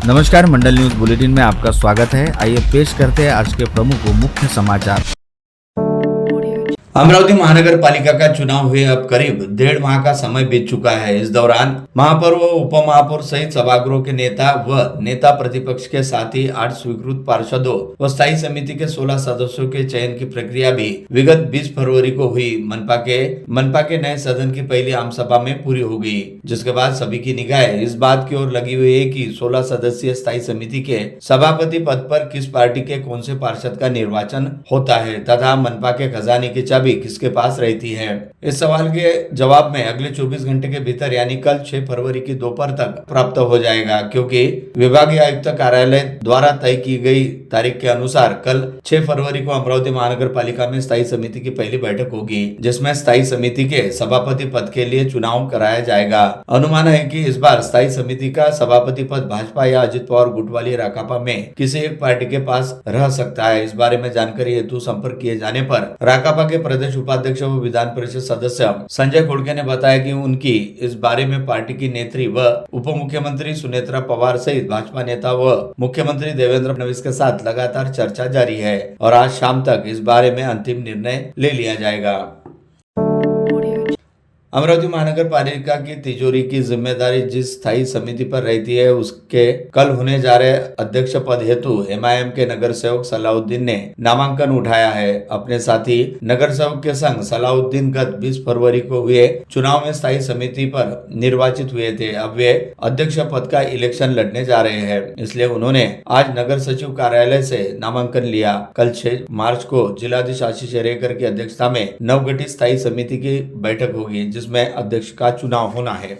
नमस्कार, मंडल news bulletin में आपका स्वागत है। आइए पेश करते हैं आज के प्रमुख व मुख्य समाचार। अमरावती महानगर पालिका का चुनाव हुए अब करीब 1.5 माह का समय बीत चुका है। इस दौरान महापौर व उप महापौर सहित सभागृह के नेता व नेता प्रतिपक्ष के साथ ही 8 स्वीकृत पार्षदों व स्थायी समिति के 16 सदस्यों के चयन की प्रक्रिया भी विगत 20 फरवरी को हुई मनपा के नए सदन की पहली आम सभा में पूरी हो गई, जिसके बाद सभी की निगाहें इस बात की ओर लगी हुई है कि 16 सदस्यीय स्थायी समिति के सभापति पद पर किस पार्टी के कौन से पार्षद का निर्वाचन होता है तथा मनपा के खजाने की चाबी किसके पास रहती है। इस सवाल के जवाब में अगले 24 घंटे के भीतर यानी कल 6 फरवरी की दोपहर तक प्राप्त हो जाएगा, क्योंकि विभागीय आयुक्त कार्यालय द्वारा तय की गई तारीख के अनुसार कल 6 फरवरी को अमरावती महानगर पालिका में स्थायी समिति की पहली बैठक होगी, जिसमें स्थायी समिति के सभापति पद के लिए चुनाव कराया जाएगा। अनुमान है कि इस बार स्थायी समिति का सभापति पद भाजपा या अजित पवार गुट वाली राकापा में किसी एक पार्टी के पास रह सकता है। इस बारे में जानकारी हेतु संपर्क किए जाने पर राकापा के प्रदेश उपाध्यक्ष व विधान परिषद सदस्य संजय खोड़के ने बताया कि उनकी इस बारे में पार्टी की नेत्री व उप मुख्यमंत्री सुनेत्रा पवार सहित भाजपा नेता व मुख्यमंत्री देवेंद्र फडणवीस के साथ लगातार चर्चा जारी है और आज शाम तक इस बारे में अंतिम निर्णय ले लिया जाएगा। अमरावती महानगर पालिका की तिजोरी की जिम्मेदारी जिस स्थायी समिति पर रहती है, उसके कल होने जा रहे अध्यक्ष पद हेतु एमआईएम के नगर सेवक सलाउद्दीन ने नामांकन उठाया है। अपने साथी नगर सेवक के संग सलाउद्दीन गत 20 फरवरी को हुए चुनाव में स्थायी समिति पर निर्वाचित हुए थे। अब वे अध्यक्ष पद का इलेक्शन लड़ने जा रहे हैं, इसलिए उन्होंने आज नगर सचिव कार्यालय से नामांकन लिया। कल 6 मार्च को जिलाधीश आशीष रेकर की अध्यक्षता में नवगठित स्थायी समिति की बैठक होगी, जिसमें अध्यक्ष का चुनाव होना है।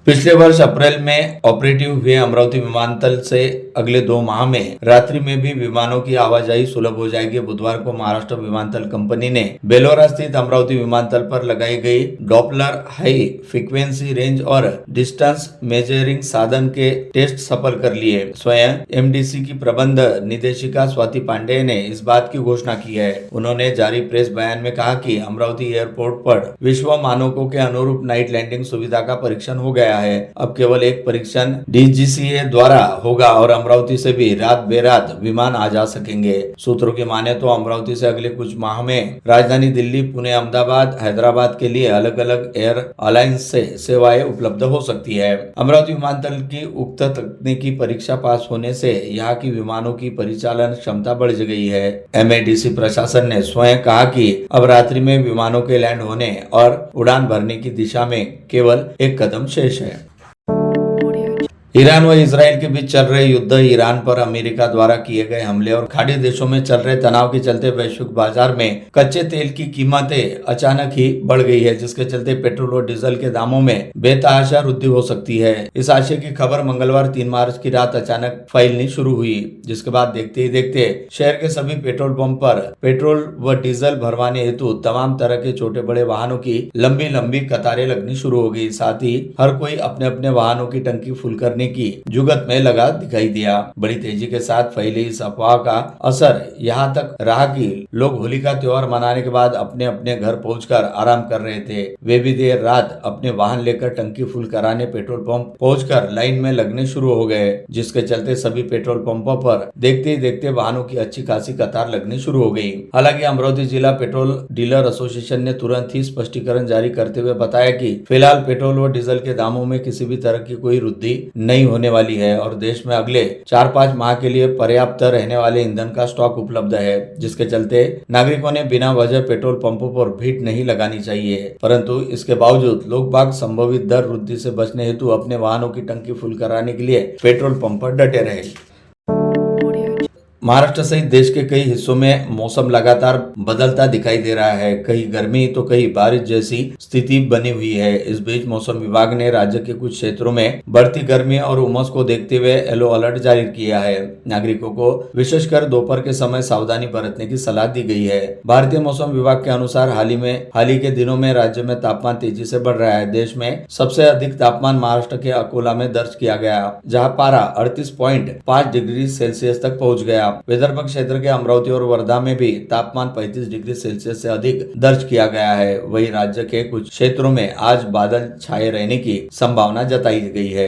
पिछले वर्ष अप्रैल में ऑपरेटिव हुए अमरावती विमानतल से अगले 2 माह में रात्रि में भी विमानों की आवाजाही सुलभ हो जाएगी। बुधवार को महाराष्ट्र विमानतल कंपनी ने बेलोरा स्थित अमरावती विमानतल पर लगाई गई डॉपलर हाई फ्रीक्वेंसी रेंज और डिस्टेंस मेजरिंग साधन के टेस्ट सफल कर लिए। स्वयं एमडीसी की प्रबंध निदेशिका स्वाति पांडेय ने इस बात की घोषणा की है। उन्होंने जारी प्रेस बयान में कहा कि अमरावती एयरपोर्ट पर विश्व मानकों के अनुरूप नाइट लैंडिंग सुविधा का परीक्षण हो गया है। अब केवल एक परीक्षण डीजीसीए द्वारा होगा और अमरावती से भी रात बेरात विमान आ जा सकेंगे। सूत्रों की माने तो अमरावती से अगले कुछ माह में राजधानी दिल्ली, पुणे, अहमदाबाद, हैदराबाद के लिए अलग अलग एयर अलायंस से सेवाएं उपलब्ध हो सकती है। अमरावती विमानतल की उक्त तकनीकी परीक्षा पास होने से यहाँ की विमानों की परिचालन क्षमता बढ़ गई है। एमएडीसी प्रशासन ने स्वयं कहा कि अब रात्रि में विमानों के लैंड होने और उड़ान भरने की दिशा में केवल एक कदम शेष है। ईरान व इजराइल के बीच चल रहे युद्ध, ईरान पर अमेरिका द्वारा किए गए हमले और खाड़ी देशों में चल रहे तनाव के चलते वैश्विक बाजार में कच्चे तेल की कीमतें अचानक ही बढ़ गई है, जिसके चलते पेट्रोल और डीजल के दामों में बेतहाशा वृद्धि हो सकती है। इस आशय की खबर मंगलवार 3 मार्च की रात अचानक फैलनी शुरू हुई, जिसके बाद देखते ही देखते शहर के सभी पेट्रोल पंप पर पेट्रोल व डीजल भरवाने हेतु तमाम तरह के छोटे बड़े वाहनों की लंबी लंबी कतारें लगनी शुरू हो गई। साथ ही हर कोई अपने अपने वाहनों की टंकी फुल करने की जुगत में लगा दिखाई दिया। बड़ी तेजी के साथ फैली इस अफवाह का असर यहाँ तक रहा कि लोग होली का त्योहार मनाने के बाद अपने अपने घर पहुंचकर आराम कर रहे थे। वे भी देर रात अपने वाहन लेकर टंकी फुल कराने पेट्रोल पंप पहुंचकर लाइन में लगने शुरू हो गए, जिसके चलते सभी पेट्रोल पंपों पर देखते ही देखते वाहनों की अच्छी खासी कतार लगनी शुरू हो गई। हालांकि अमरावती जिला पेट्रोल डीलर एसोसिएशन ने तुरंत ही स्पष्टीकरण जारी करते हुए बताया कि फिलहाल पेट्रोल व डीजल के दामों में किसी भी तरह की कोई वृद्धि नहीं होने वाली है और देश में अगले 4-5 माह के लिए पर्याप्त रहने वाले ईंधन का स्टॉक उपलब्ध है, जिसके चलते नागरिकों ने बिना वजह पेट्रोल पंपों पर भीड़ नहीं लगानी चाहिए। परंतु इसके बावजूद लोग बाग संभावित दर वृद्धि से बचने हेतु अपने वाहनों की टंकी फुल कराने के लिए पेट्रोल पंप पर डटे रहे। महाराष्ट्र सहित देश के कई हिस्सों में मौसम लगातार बदलता दिखाई दे रहा है। कहीं गर्मी तो कहीं बारिश जैसी स्थिति बनी हुई है। इस बीच मौसम विभाग ने राज्य के कुछ क्षेत्रों में बढ़ती गर्मी और उमस को देखते हुए येलो अलर्ट जारी किया है। नागरिकों को विशेषकर दोपहर के समय सावधानी बरतने की सलाह दी गई है। भारतीय मौसम विभाग के अनुसार हाल ही के दिनों में राज्य में तापमान तेजी से बढ़ रहा है। देश में सबसे अधिक तापमान महाराष्ट्र के अकोला में दर्ज किया गया, जहाँ पारा 38.5 डिग्री सेल्सियस तक पहुँच गया। विदर्भ क्षेत्र के अमरावती और वर्धा में भी तापमान 35 डिग्री सेल्सियस से अधिक दर्ज किया गया है। वहीं राज्य के कुछ क्षेत्रों में आज बादल छाए रहने की संभावना जताई गई है।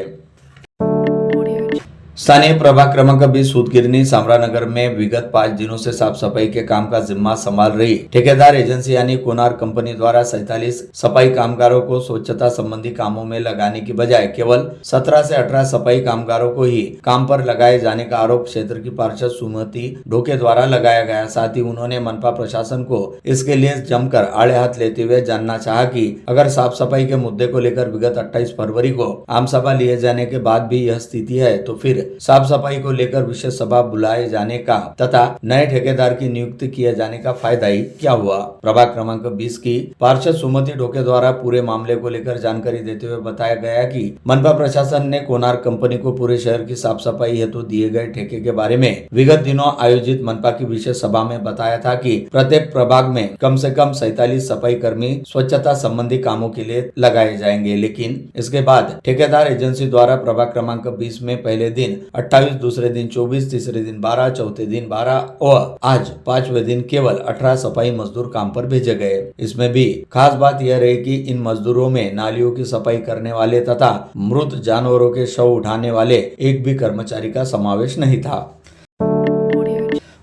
स्थानीय प्रभाग क्रमांक 20 सूतगिरनी सामरानगर में विगत 5 दिनों से साफ सफाई के काम का जिम्मा संभाल रही ठेकेदार एजेंसी यानी कोनार कंपनी द्वारा 47 सफाई कामगारों को स्वच्छता संबंधी कामों में लगाने की बजाय केवल 17 से 18 सफाई कामगारों को ही काम पर लगाए जाने का आरोप क्षेत्र की पार्षद सुमति ढोके द्वारा लगाया गया। साथ ही उन्होंने मनपा प्रशासन को इसके लिए जमकर आड़े हाथ लेते हुए जानना चाहा कि अगर साफ सफाई के मुद्दे को लेकर विगत 28 फरवरी को आम सभा लिए जाने के बाद भी यह स्थिति है तो फिर साफ सफाई को लेकर विशेष सभा बुलाए जाने का तथा नए ठेकेदार की नियुक्ति किए जाने का फायदा ही क्या हुआ। प्रभाग क्रमांक 20 की पार्षद सुमति ढोके द्वारा पूरे मामले को लेकर जानकारी देते हुए बताया गया कि मनपा प्रशासन ने कोनार कंपनी को पूरे शहर की साफ सफाई हेतु दिए गए ठेके के बारे में विगत दिनों आयोजित मनपा की विशेष सभा में बताया था कि प्रत्येक प्रभाग में कम से कम 47 सफाई कर्मी स्वच्छता संबंधी कामों के लिए लगाए जाएंगे, लेकिन इसके बाद ठेकेदार एजेंसी द्वारा प्रभाग क्रमांक 20 में पहले दिन 28, दूसरे दिन 24, तीसरे दिन 12, चौथे दिन 12 और आज 5वें दिन केवल 18 सफाई मजदूर काम पर भेजे गए। इसमें भी खास बात यह रही कि इन मजदूरों में नालियों की सफाई करने वाले तथा मृत जानवरों के शव उठाने वाले एक भी कर्मचारी का समावेश नहीं था।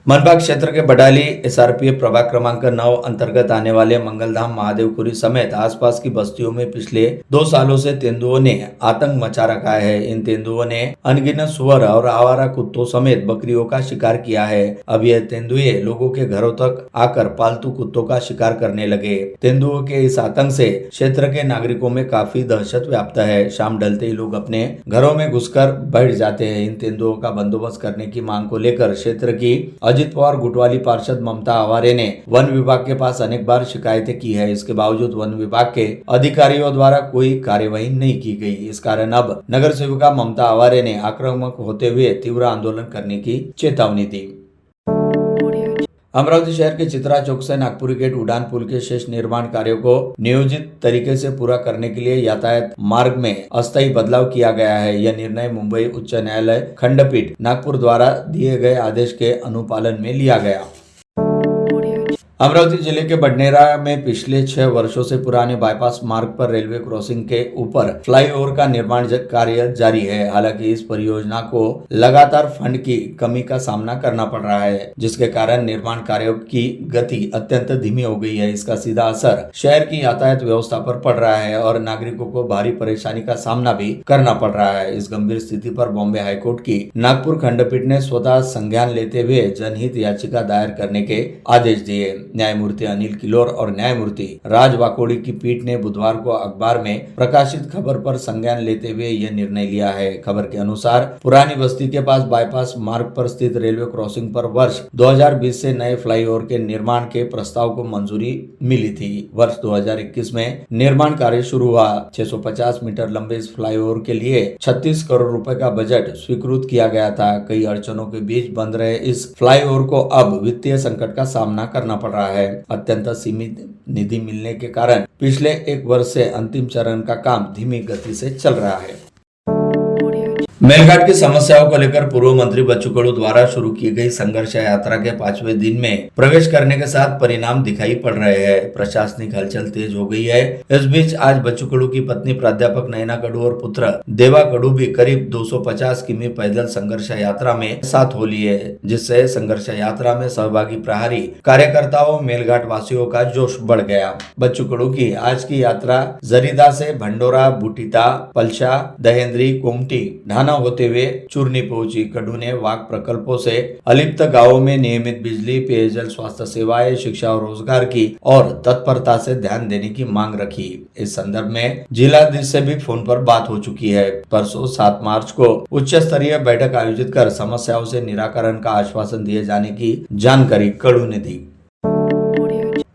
मनपा क्षेत्र के बडाली एसआरपीएफ प्रभाग क्रमांक 9 अंतर्गत आने वाले मंगलधाम महादेवपुरी समेत आसपास की बस्तियों में पिछले 2 सालों से तेंदुओं ने आतंक मचा रखा है। इन तेंदुओं ने अनगिनत सुअर और आवारा कुत्तों समेत बकरियों का शिकार किया है। अब यह तेंदुए लोगों के घरों तक आकर पालतू कुत्तों का शिकार करने लगे। तेंदुओं के इस आतंक से क्षेत्र के नागरिकों में काफी दहशत व्याप्त है। शाम ढलते ही लोग अपने घरों में घुसकर बैठ जाते हैं। इन तेंदुओं का बंदोबस्त करने की मांग को लेकर क्षेत्र की अजित पवार गुटवाली पार्षद ममता आवारे ने वन विभाग के पास अनेक बार शिकायतें की है। इसके बावजूद वन विभाग के अधिकारियों द्वारा कोई कार्यवाही नहीं की गई। इस कारण अब नगर सेविका ममता आवारे ने आक्रामक होते हुए तीव्र आंदोलन करने की चेतावनी दी। अमरावती शहर के चित्रा चौक से नागपुरी गेट उड़ान पुल के शेष निर्माण कार्यों को नियोजित तरीके से पूरा करने के लिए यातायात मार्ग में अस्थायी बदलाव किया गया है। यह निर्णय मुंबई उच्च न्यायालय खंडपीठ नागपुर द्वारा दिए गए आदेश के अनुपालन में लिया गया। अमरावती जिले के बडनेरा में पिछले 6 वर्षों से पुराने बाईपास मार्ग पर रेलवे क्रॉसिंग के ऊपर फ्लाईओवर का निर्माण कार्य जारी है। हालांकि इस परियोजना को लगातार फंड की कमी का सामना करना पड़ रहा है, जिसके कारण निर्माण कार्यों की गति अत्यंत धीमी हो गई है। इसका सीधा असर शहर की यातायात व्यवस्था पर पड़ रहा है और नागरिकों को भारी परेशानी का सामना भी करना पड़ रहा है। इस गंभीर स्थिति पर बॉम्बे हाईकोर्ट की नागपुर खंडपीठ ने स्वतः संज्ञान लेते हुए जनहित याचिका दायर करने के आदेश दिए। न्यायमूर्ति अनिल किलोर और न्यायमूर्ति राज वाकोड़ी की पीठ ने बुधवार को अखबार में प्रकाशित खबर पर संज्ञान लेते हुए यह निर्णय लिया है। खबर के अनुसार पुरानी बस्ती के पास बाईपास मार्ग पर स्थित रेलवे क्रॉसिंग पर वर्ष 2020 से नए फ्लाईओवर के निर्माण के प्रस्ताव को मंजूरी मिली थी। वर्ष 2021 में निर्माण कार्य शुरू हुआ। 650 मीटर लंबे इस फ्लाईओवर के लिए 36 करोड़ रुपए का बजट स्वीकृत किया गया था। कई अड़चनों के बीच बन रहे इस फ्लाईओवर को अब वित्तीय संकट का सामना करना पड़ रहा है। अत्यंत सीमित निधि मिलने के कारण पिछले 1 वर्ष से अंतिम चरण का काम धीमी गति से चल रहा है। मेलघाट की समस्याओं को लेकर पूर्व मंत्री बच्चू कडू द्वारा शुरू की गई संघर्ष यात्रा के 5वें दिन में प्रवेश करने के साथ परिणाम दिखाई पड़ रहे हैं। प्रशासनिक हलचल तेज हो गई है। इस बीच आज बच्चू कडू की पत्नी प्राध्यापक नयना कडू और पुत्र देवा कडू भी करीब 250 किमी पैदल संघर्ष यात्रा में साथ हो लिए, जिससे संघर्ष यात्रा में सहभागी प्रहरी कार्यकर्ताओं मेलघाट वासियों का जोश बढ़ गया। बच्चू कडू की आज की यात्रा जरीदा से भंडोरा, बुटीता, पलशा, दहेंद्री, कोमटी, ढाना होते हुए चूरनी पहुंची। कडू ने वाघ प्रकल्पों से अलिप्त गांवों में नियमित बिजली, पेयजल, स्वास्थ्य सेवाएं, शिक्षा और रोजगार की और तत्परता से ध्यान देने की मांग रखी। इस संदर्भ में जिलाधीश से भी फोन पर बात हो चुकी है। परसों 7 मार्च को उच्च स्तरीय बैठक आयोजित कर समस्याओं से निराकरण का आश्वासन दिए जाने की जानकारी कडू ने दी।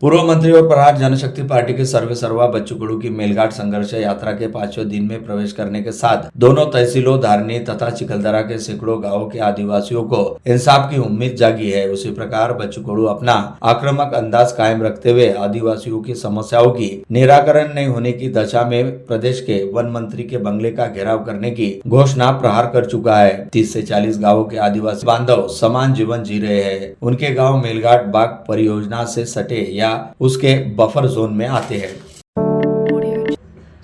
पूर्व मंत्री और प्रहार जनशक्ति पार्टी के सर्वेसर्वा बच्चू कडू की मेलघाट संघर्ष यात्रा के 5वें दिन में प्रवेश करने के साथ दोनों तहसीलों धारनी तथा चिखलदरा के सैकड़ों गांवों के आदिवासियों को इंसाफ की उम्मीद जागी है। उसी प्रकार बच्चू कडू अपना आक्रामक अंदाज कायम रखते हुए आदिवासियों की समस्याओं की निराकरण नहीं होने की दशा में प्रदेश के वन मंत्री के बंगले का घेराव करने की घोषणा प्रहार कर चुका है। 30 से 40 गाँवों के आदिवासी बांधव समान जीवन जी रहे हैं। उनके गाँव मेलघाट बाग परियोजना से सटे या उसके बफर जोन में आते हैं।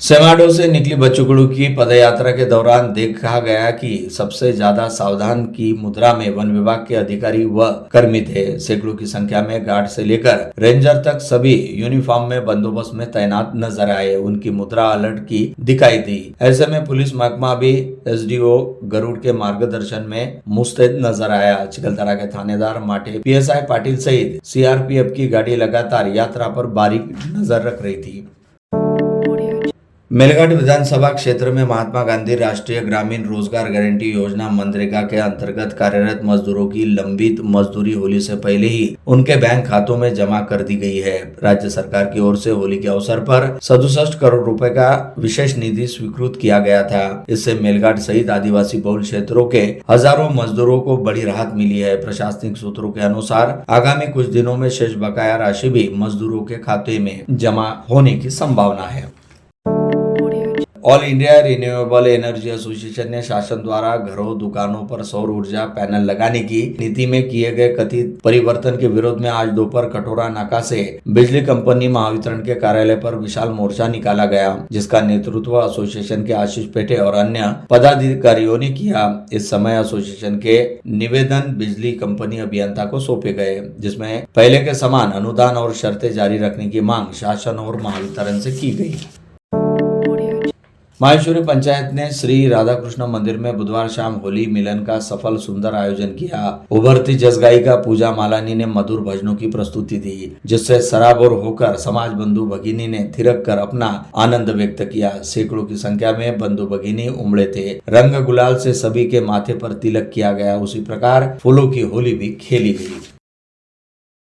सेमाडो से निकली बच्चुगुड़ू की पदयात्रा के दौरान देखा गया कि सबसे ज्यादा सावधान की मुद्रा में वन विभाग के अधिकारी व कर्मी थे। सैकड़ों की संख्या में गार्ड से लेकर रेंजर तक सभी यूनिफॉर्म में बंदोबस्त में तैनात नजर आए। उनकी मुद्रा अलर्ट की दिखाई दी। ऐसे में पुलिस महकमा भी एसडीओ गरुड़ के मार्गदर्शन में मुस्तैद नजर आया। चिकलदरा के थानेदार माटे पीएसआई पाटिल सहित सीआरपीएफ की गाड़ी लगातार यात्रा पर बारीक नजर रख रही थी। मेलघाट विधानसभा क्षेत्र में महात्मा गांधी राष्ट्रीय ग्रामीण रोजगार गारंटी योजना मनरेगा के अंतर्गत कार्यरत मजदूरों की लंबित मजदूरी होली से पहले ही उनके बैंक खातों में जमा कर दी गई है। राज्य सरकार की ओर से होली के अवसर पर 67 करोड़ रुपए का विशेष निधि स्वीकृत किया गया था। इससे मेलघाट सहित आदिवासी बहुल क्षेत्रों के हजारों मजदूरों को बड़ी राहत मिली है। प्रशासनिक सूत्रों के अनुसार आगामी कुछ दिनों में शेष बकाया राशि भी मजदूरों के खाते में जमा होने की संभावना है। All India renewable energy association ने शासन द्वारा घरों दुकानों पर सौर ऊर्जा पैनल लगाने की नीति में किए गए कथित परिवर्तन के विरोध में आज दोपहर कटोरा नाका से बिजली कंपनी महावितरण के कार्यालय पर विशाल मोर्चा निकाला गया, जिसका नेतृत्व एसोसिएशन के आशीष पेटे और अन्य पदाधिकारियों ने किया। इस समय एसोसिएशन के निवेदन बिजली कंपनी अभियंता को सौंपे गए, जिसमें पहले के समान अनुदान और शर्तें जारी रखने की मांग शासन और महावितरण से की गई। माहेश्वरी पंचायत ने श्री राधाकृष्ण मंदिर में बुधवार शाम होली मिलन का सफल सुंदर आयोजन किया। उभरती जस गायिका पूजा मालानी ने मधुर भजनों की प्रस्तुति दी, जिससे सराबोर होकर समाज बंधु भगिनी ने थिरक कर अपना आनंद व्यक्त किया। सैकड़ों की संख्या में बंधु भगिनी उमड़े थे। रंग गुलाल से सभी के माथे पर तिलक किया गया। उसी प्रकार फूलों की होली भी खेली गई।